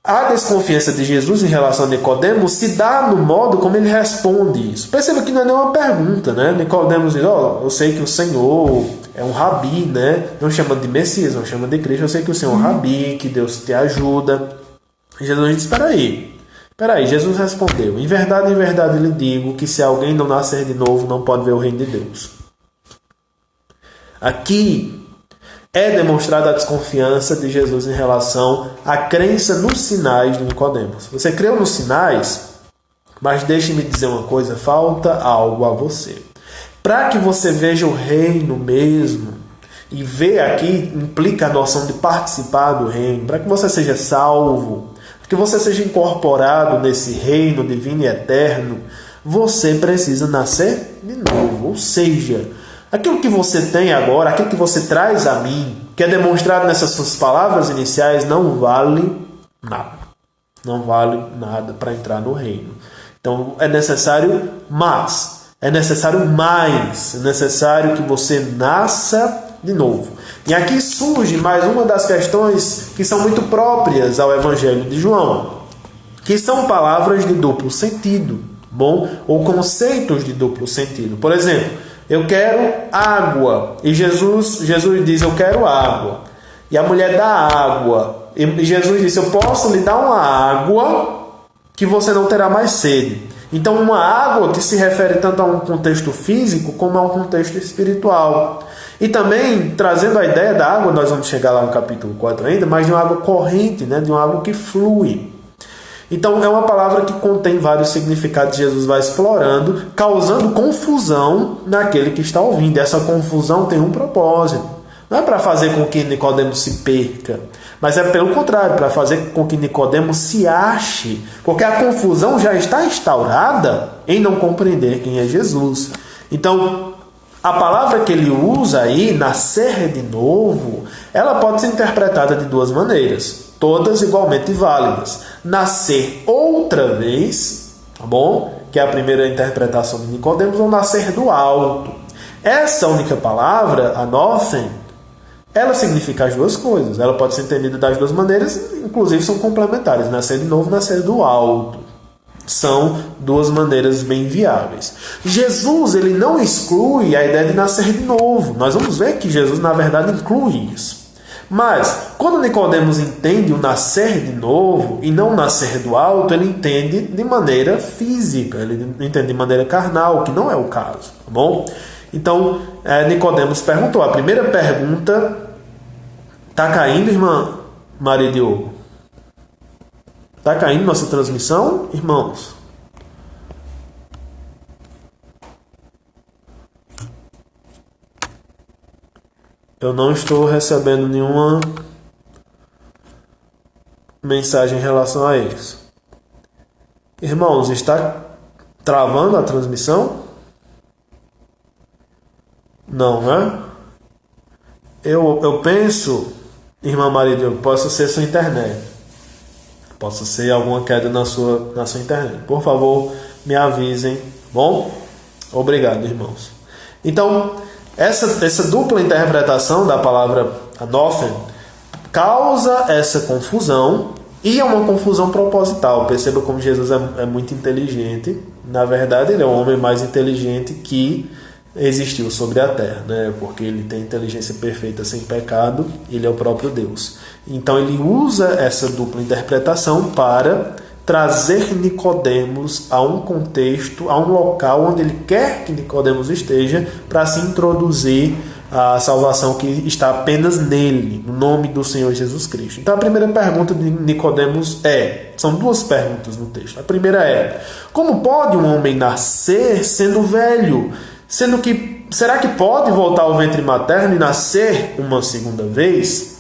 a desconfiança de Jesus em relação a Nicodemos se dá no modo como ele responde isso. Perceba que não é nenhuma pergunta, né? Nicodemos diz, eu sei que o Senhor é um rabi, né? Não chama de Messias, não chama de Cristo. Eu sei que o Senhor é um rabi, que Deus te ajuda. E Jesus diz, espera aí. Jesus respondeu, em verdade lhe digo que se alguém não nascer de novo, não pode ver o reino de Deus. Aqui é demonstrada a desconfiança de Jesus em relação à crença nos sinais de Nicodemos. Você creu nos sinais, mas deixe-me dizer uma coisa, falta algo a você. Para que você veja o reino mesmo, e ver aqui implica a noção de participar do reino, para que você seja salvo, para que você seja incorporado nesse reino divino e eterno, você precisa nascer de novo. Ou seja, aquilo que você tem agora, aquilo que você traz a mim, que é demonstrado nessas suas palavras iniciais, não vale nada. Não vale nada para entrar no reino. Então é necessário mais. É necessário mais. É necessário que você nasça de novo. E aqui surge mais uma das questões que são muito próprias ao Evangelho de João, que são palavras de duplo sentido, bom? Ou conceitos de duplo sentido. Por exemplo, eu quero água. E Jesus diz, eu quero água. E a mulher dá água. E Jesus diz, eu posso lhe dar uma água que você não terá mais sede. Então, uma água que se refere tanto a um contexto físico como a um contexto espiritual. E também, trazendo a ideia da água, nós vamos chegar lá no capítulo 4 ainda, mas de uma água corrente, né? De uma água que flui. Então, é uma palavra que contém vários significados que Jesus vai explorando, causando confusão naquele que está ouvindo. E essa confusão tem um propósito. Não é para fazer com que Nicodemos se perca, mas é pelo contrário, para fazer com que Nicodemos se ache, porque a confusão já está instaurada em não compreender quem é Jesus. Então, a palavra que ele usa aí, nascer de novo, ela pode ser interpretada de duas maneiras, todas igualmente válidas. Nascer outra vez, tá bom? que é a primeira interpretação de Nicodemos, ou nascer do alto. Essa única palavra, anothen, ela significa as duas coisas. Ela pode ser entendida das duas maneiras, inclusive são complementares. Nascer de novo, nascer do alto. São duas maneiras bem viáveis. Jesus, ele não exclui a ideia de nascer de novo. Nós vamos ver que Jesus, na verdade, inclui isso. Mas, quando Nicodemos entende o nascer de novo e não nascer do alto, ele entende de maneira física, ele entende de maneira carnal, que não é o caso, tá bom? Então, Nicodemos perguntou. A primeira pergunta... Está caindo, irmã Maria Diogo? Está caindo nossa transmissão, irmãos? Eu não estou recebendo nenhuma mensagem em relação a isso. Irmãos, está travando a transmissão? Não, né? Eu penso, irmã Maria Diogo, possa ser sua internet. Possa ser alguma queda na sua internet. Por favor, me avisem. Bom? Obrigado, irmãos. Então, essa dupla interpretação da palavra anothen causa essa confusão, e é uma confusão proposital. Perceba como Jesus é muito inteligente. Na verdade, ele é o homem mais inteligente que existiu sobre a terra, né? Porque ele tem inteligência perfeita sem pecado, ele é o próprio Deus. Então ele usa essa dupla interpretação para trazer Nicodemos a um contexto, a um local onde ele quer que Nicodemos esteja, para se introduzir a salvação que está apenas nele, no nome do Senhor Jesus Cristo. Então a primeira pergunta de Nicodemos são duas perguntas no texto. A primeira é: como pode um homem nascer sendo velho? Sendo que, será que pode voltar ao ventre materno e nascer uma segunda vez?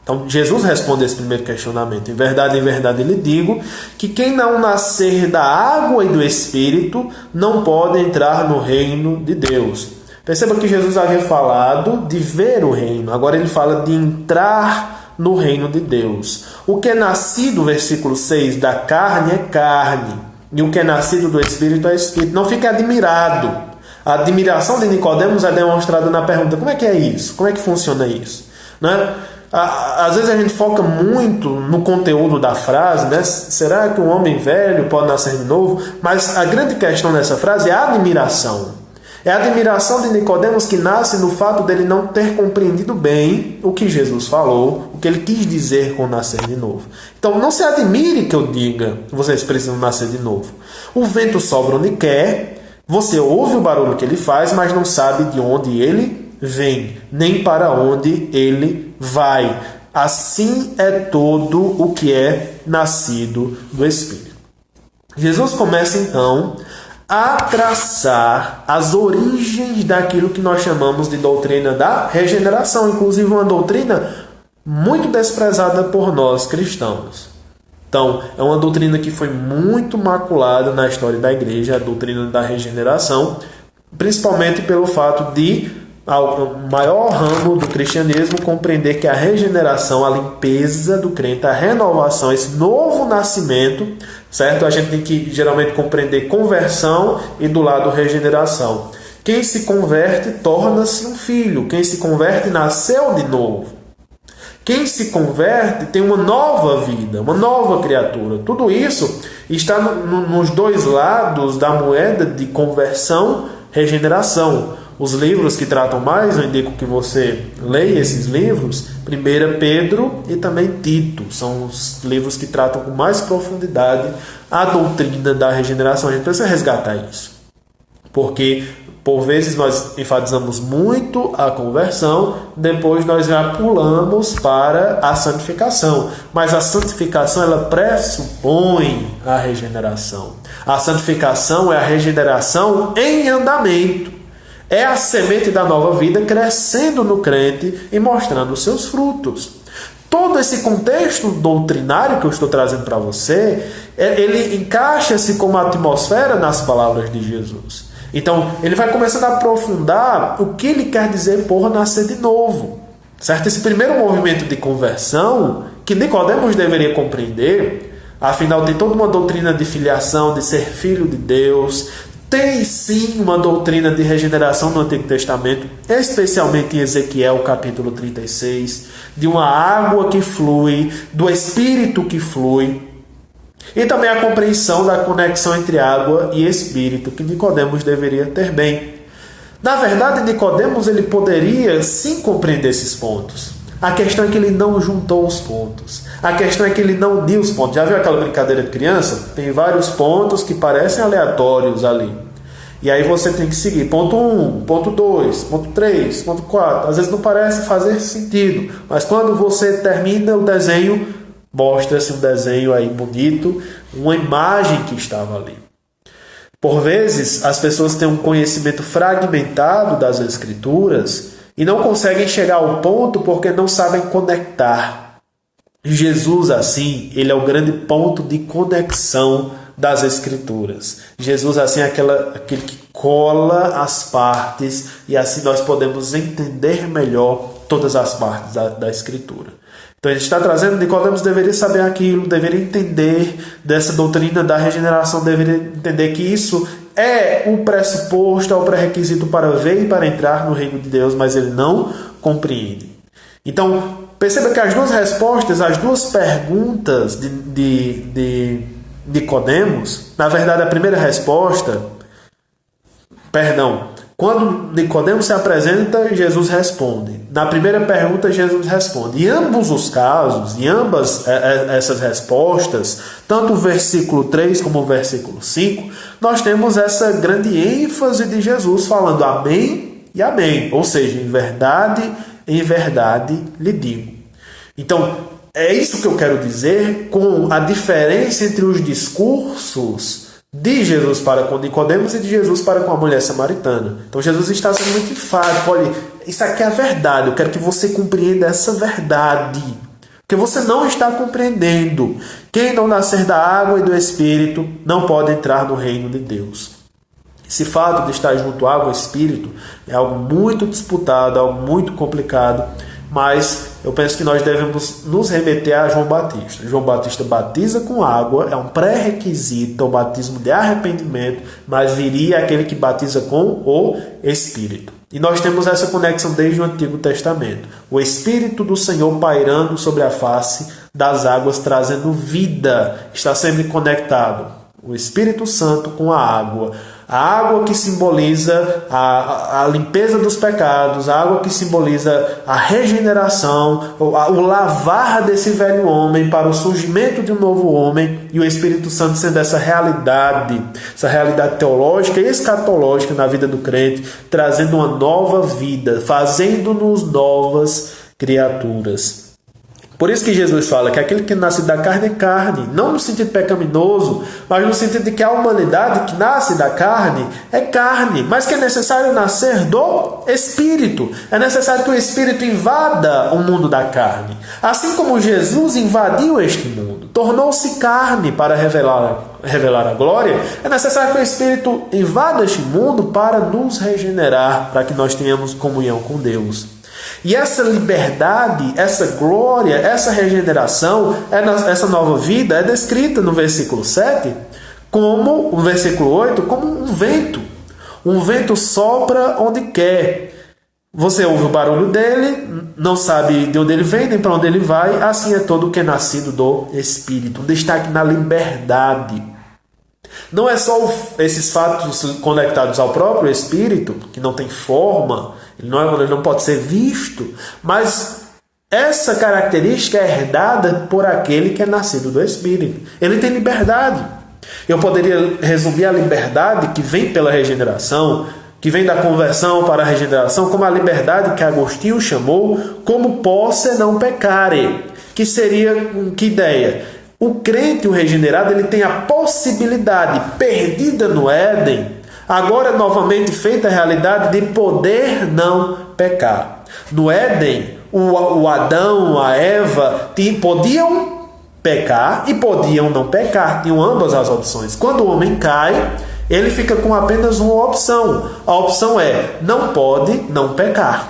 Então, Jesus responde esse primeiro questionamento. Em verdade, lhe digo que quem não nascer da água e do Espírito não pode entrar no reino de Deus. Perceba que Jesus havia falado de ver o reino. Agora ele fala de entrar no reino de Deus. O que é nascido, versículo 6, da carne é carne. E o que é nascido do Espírito é Espírito. Não fique admirado. A admiração de Nicodemos é demonstrada na pergunta: como é que é isso? Como é que funciona isso? Né? Às vezes a gente foca muito no conteúdo da frase, né? Será que um homem velho pode nascer de novo? Mas a grande questão dessa frase é a admiração. É a admiração de Nicodemos que nasce no fato dele não ter compreendido bem o que Jesus falou, o que ele quis dizer com nascer de novo. Então não se admire que eu diga que vocês precisam nascer de novo. O vento sopra onde quer. Você ouve o barulho que ele faz, mas não sabe de onde ele vem, nem para onde ele vai. Assim é todo o que é nascido do Espírito. Jesus começa então a traçar as origens daquilo que nós chamamos de doutrina da regeneração, inclusive uma doutrina muito desprezada por nós cristãos. Então, é uma doutrina que foi muito maculada na história da igreja, a doutrina da regeneração, principalmente pelo fato de o maior ramo do cristianismo compreender que a regeneração, a limpeza do crente, a renovação, esse novo nascimento, certo? A gente tem que geralmente compreender conversão e do lado regeneração. Quem se converte torna-se um filho, quem se converte nasceu de novo. Quem se converte tem uma nova vida, uma nova criatura. Tudo isso está nos dois lados da moeda de conversão, regeneração. Os livros que tratam mais, eu indico que você leia esses livros, 1 Pedro e também Tito. São os livros que tratam com mais profundidade a doutrina da regeneração. A gente precisa resgatar isso. Porque por vezes nós enfatizamos muito a conversão, depois nós já pulamos para a santificação. Mas a santificação, ela pressupõe a regeneração. A santificação é a regeneração em andamento. É a semente da nova vida crescendo no crente e mostrando os seus frutos. Todo esse contexto doutrinário que eu estou trazendo para você, ele encaixa-se como atmosfera nas palavras de Jesus. Então, ele vai começando a aprofundar o que ele quer dizer por nascer de novo. Certo? Esse primeiro movimento de conversão, que Nicodemos deveria compreender, Afinal, tem toda uma doutrina de filiação, de ser filho de Deus. Tem sim uma doutrina de regeneração no Antigo Testamento, especialmente em Ezequiel capítulo 36, de uma água que flui, do Espírito que flui, e também a compreensão da conexão entre água e Espírito, que Nicodemos deveria ter bem. Na verdade, Nicodemos ele poderia sim compreender esses pontos. A questão é que ele não juntou os pontos. A questão é que ele não uniu os pontos. Já viu aquela brincadeira de criança? Tem vários pontos que parecem aleatórios ali. E aí você tem que seguir ponto 1, ponto 2, ponto 3, ponto 4. Às vezes não parece fazer sentido, mas quando você termina o desenho, mostra-se um desenho aí bonito, uma imagem que estava ali. Por vezes, as pessoas têm um conhecimento fragmentado das Escrituras e não conseguem chegar ao ponto porque não sabem conectar. Jesus, assim, ele é o grande ponto de conexão das Escrituras. Jesus, assim, é aquele que cola as partes e assim nós podemos entender melhor todas as partes da Escritura. Então, a gente está trazendo, Nicodemos deveria saber aquilo, deveria entender dessa doutrina da regeneração, deveria entender que isso é o pressuposto, é o pré-requisito para ver e para entrar no reino de Deus, mas ele não compreende. Então, perceba que as duas respostas, as duas perguntas de Nicodemos, na verdade, a primeira resposta, quando Nicodemos se apresenta, Jesus responde. Na primeira pergunta, Jesus responde. Em ambos os casos, em ambas essas respostas, tanto o versículo 3 como o versículo 5, nós temos essa grande ênfase de Jesus falando amém e amém. Ou seja, em verdade lhe digo. Então, é isso que eu quero dizer com a diferença entre os discursos de Jesus para com Nicodemos e de Jesus para com a mulher samaritana. Então Jesus está sendo muito enfático. Olha, isso aqui é a verdade. Eu quero que você compreenda essa verdade. Porque você não está compreendendo. Quem não nascer da água e do Espírito não pode entrar no reino de Deus. Esse fato de estar junto à água e ao Espírito é algo muito disputado, algo muito complicado. Mas eu penso que nós devemos nos remeter a João Batista. João Batista batiza com água, é um pré-requisito ao batismo de arrependimento, mas viria aquele que batiza com o Espírito. E nós temos essa conexão desde o Antigo Testamento. O Espírito do Senhor pairando sobre a face das águas, trazendo vida, está sempre conectado. O Espírito Santo com a água. A água que simboliza a limpeza dos pecados, a água que simboliza a regeneração, o lavar desse velho homem para o surgimento de um novo homem, e o Espírito Santo sendo essa realidade teológica e escatológica na vida do crente, trazendo uma nova vida, fazendo-nos novas criaturas. Por isso que Jesus fala que aquele que nasce da carne é carne, não no sentido pecaminoso, mas no sentido de que a humanidade que nasce da carne é carne, mas que é necessário nascer do Espírito. É necessário que o Espírito invada o mundo da carne. Assim como Jesus invadiu este mundo, tornou-se carne para revelar a glória, é necessário que o Espírito invada este mundo para nos regenerar, para que nós tenhamos comunhão com Deus. E essa liberdade, essa glória, essa regeneração, essa nova vida é descrita no versículo 7, como, no versículo 8, como um vento. Um vento sopra onde quer. Você ouve o barulho dele, não sabe de onde ele vem, nem para onde ele vai. Assim é todo o que é nascido do Espírito. Um destaque na liberdade. Não é só esses fatos conectados ao próprio Espírito, que não tem forma, ele não pode ser visto, mas essa característica é herdada por aquele que é nascido do Espírito. Ele tem liberdade. Eu poderia resumir a liberdade que vem pela regeneração, que vem da conversão para a regeneração, como a liberdade que Agostinho chamou como posse não peccare, que seria, que ideia? O crente, o regenerado, ele tem a possibilidade, perdida no Éden, agora novamente feita a realidade de poder não pecar. No Éden, o Adão, a Eva, podiam pecar e podiam não pecar, tinham ambas as opções. Quando o homem cai, ele fica com apenas uma opção. A opção é, não pode não pecar.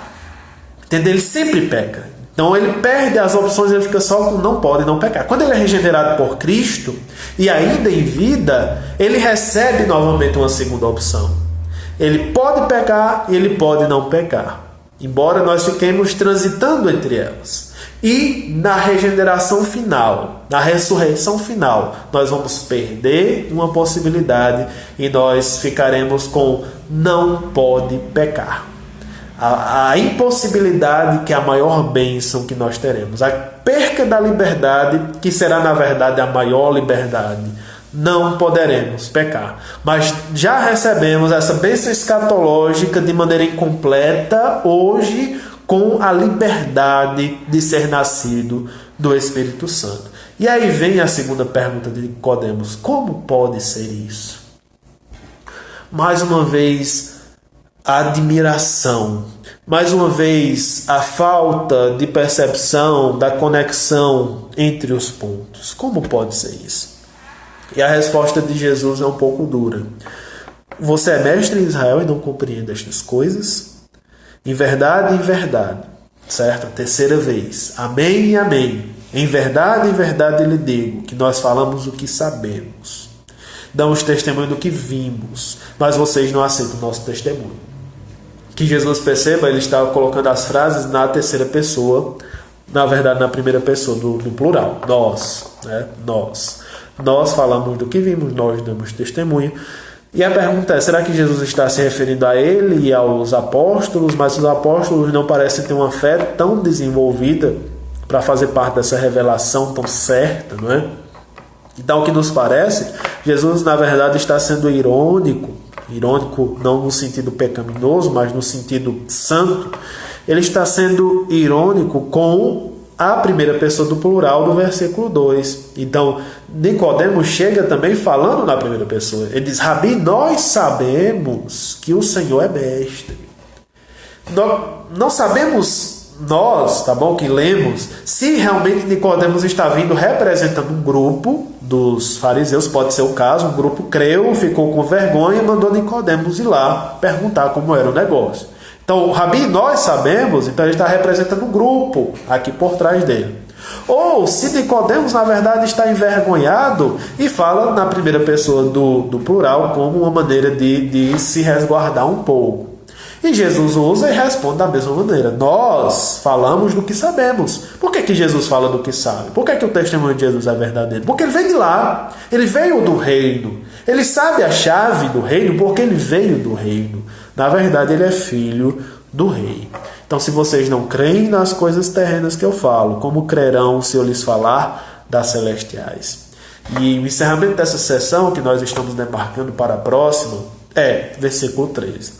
Entendeu? Ele sempre peca. Então ele perde as opções, ele fica só com não pode não pecar. Quando ele é regenerado por Cristo, e ainda em vida, ele recebe novamente uma segunda opção. Ele pode pecar e ele pode não pecar, embora nós fiquemos transitando entre elas. E na regeneração final, na ressurreição final, nós vamos perder uma possibilidade e nós ficaremos com não pode pecar. A impossibilidade que é a maior bênção que nós teremos. A perca da liberdade, que será na verdade a maior liberdade. Não poderemos pecar. Mas já recebemos essa bênção escatológica de maneira incompleta hoje, com a liberdade de ser nascido do Espírito Santo. E aí vem a segunda pergunta de Nicodemos: como pode ser isso? Mais uma vez, a admiração, mais uma vez a falta de percepção da conexão entre os pontos. Como pode ser isso? E a resposta de Jesus é um pouco dura. Você é mestre em Israel e não compreende estas coisas? Em verdade, certo? A terceira vez. Amém e amém. Em verdade lhe digo que nós falamos o que sabemos. Damos testemunho do que vimos, mas vocês não aceitam o nosso testemunho. Que Jesus perceba, ele está colocando as frases na terceira pessoa, na verdade na primeira pessoa, do plural. Nós, né? Nós falamos do que vimos, nós damos testemunho. E a pergunta é, será que Jesus está se referindo a ele e aos apóstolos, mas os apóstolos não parecem ter uma fé tão desenvolvida para fazer parte dessa revelação tão certa, não é? Então, o que nos parece, Jesus na verdade está sendo irônico não no sentido pecaminoso, mas no sentido santo. Ele está sendo irônico com a primeira pessoa do plural do versículo 2. Então, Nicodemos chega também falando na primeira pessoa. Ele diz: Rabi, nós sabemos que o Senhor é mestre. Não sabemos nós, tá bom, que lemos, se realmente Nicodemos está vindo representando um grupo dos fariseus, pode ser o caso, um grupo creu, ficou com vergonha e mandou Nicodemos ir lá perguntar como era o negócio. Então, Rabi, nós sabemos, então ele está representando um grupo aqui por trás dele. Ou se Nicodemos, na verdade, está envergonhado e fala na primeira pessoa do plural como uma maneira de se resguardar um pouco. E Jesus usa e responde da mesma maneira. Nós falamos do que sabemos. Por que Jesus fala do que sabe? Por que o testemunho de Jesus é verdadeiro? Porque ele veio de lá. Ele veio do reino. Ele sabe a chave do reino porque ele veio do reino. Na verdade, ele é filho do rei. Então, se vocês não creem nas coisas terrenas que eu falo, como crerão se eu lhes falar das celestiais? E o encerramento dessa sessão, que nós estamos demarcando para a próxima, é versículo 13.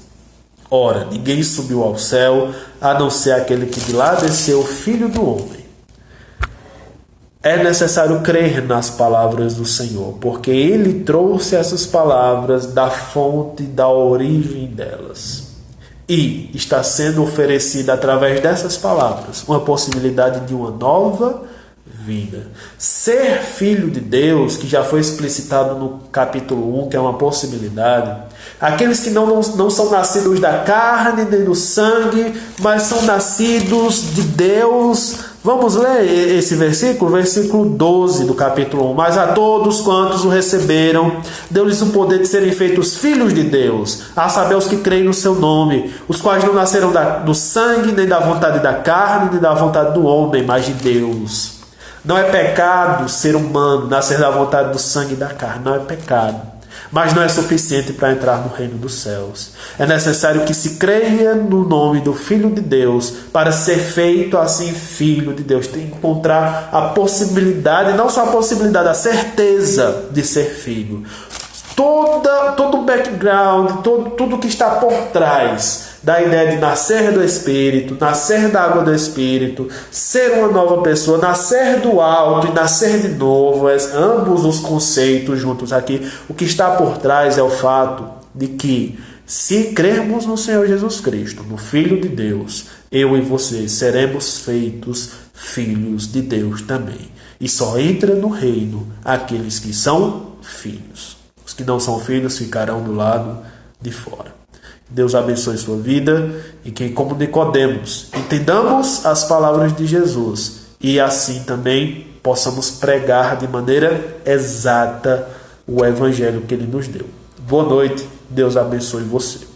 Ora, ninguém subiu ao céu, a não ser aquele que de lá desceu, o Filho do Homem. É necessário crer nas palavras do Senhor, porque Ele trouxe essas palavras da fonte, da origem delas. E está sendo oferecida através dessas palavras uma possibilidade de uma nova vida. Ser filho de Deus, que já foi explicitado no capítulo 1, que é uma possibilidade. Aqueles que não são nascidos da carne nem do sangue, mas são nascidos de Deus. Vamos ler esse versículo? Versículo 12 do capítulo 1. Mas a todos quantos o receberam, deu-lhes o poder de serem feitos filhos de Deus, a saber os que creem no seu nome, os quais não nasceram do sangue, nem da vontade da carne, nem da vontade do homem, mas de Deus. Não é pecado ser humano, nascer da vontade do sangue e da carne. Não é pecado. Mas não é suficiente para entrar no reino dos céus. É necessário que se creia no nome do Filho de Deus para ser feito assim Filho de Deus. Tem que encontrar a possibilidade, não só a possibilidade, a certeza de ser filho. Todo o background, tudo que está por trás da ideia de nascer do Espírito, nascer da água do Espírito, ser uma nova pessoa, nascer do alto e nascer de novo, ambos os conceitos juntos aqui. O que está por trás é o fato de que, se crermos no Senhor Jesus Cristo, no Filho de Deus, eu e você seremos feitos filhos de Deus também. E só entra no reino aqueles que são filhos. Os que não são filhos ficarão do lado de fora. Deus abençoe sua vida e que, como Nicodemos, entendamos as palavras de Jesus e assim também possamos pregar de maneira exata o evangelho que ele nos deu. Boa noite, Deus abençoe você.